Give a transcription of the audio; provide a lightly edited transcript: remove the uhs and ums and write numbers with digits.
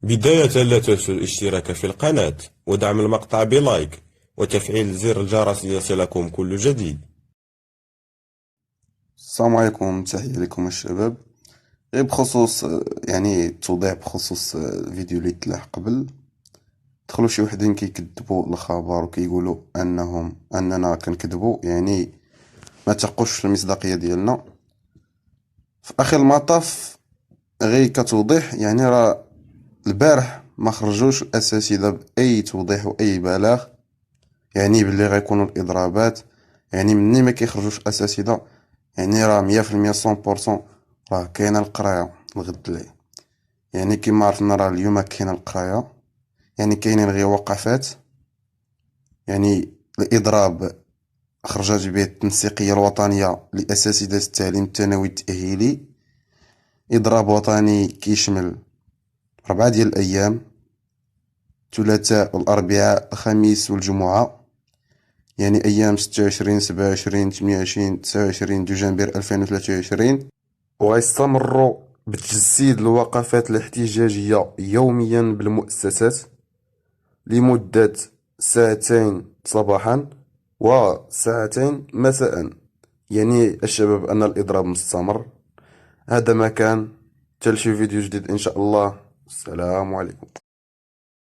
بداية لا تنسوا الاشتراك في القناة ودعم المقطع بلايك وتفعيل زر الجرس ليصلكم كل جديد. السلام عليكم، تحية لكم الشباب. غير بخصوص يعني توضيح بخصوص الفيديو اللي تلاح قبل. دخلوا شي وحدين كيكذبوا الخبر وكيقولوا اننا كنكذبوا، يعني ما تقوش في المصداقية ديالنا. في اخر المطاف غير كتوضيح، يعني راه البارح ما خرجوش الاساتذه باي توضيح واي بلاغ، يعني باللي غيكونوا الاضرابات. يعني مني ما كيخرجوش الاساتذه، يعني راه 100% 100% راه كاينه القرايه الغد الليل. يعني كيما عرفنا راه اليوم كاينه القرايه، يعني كاينين غير وقفات. يعني الاضراب خرجت به التنسيقيه الوطنيه لاساتذه التعليم الثانوي التاهيلي. اضراب وطني كيشمل 4 ديال الايام: الثلاثاء والاربعاء الخميس والجمعه، يعني ايام 26 27 28 29 دجنبر 2023. وغيستمروا بتجسيد الوقفات الاحتجاجية يوميا بالمؤسسات لمدة ساعتين صباحا وساعتين مساء. يعني الشباب أن الإضراب مستمر. هذا ما كان. تلشي فيديو جديد إن شاء الله. السلام عليكم.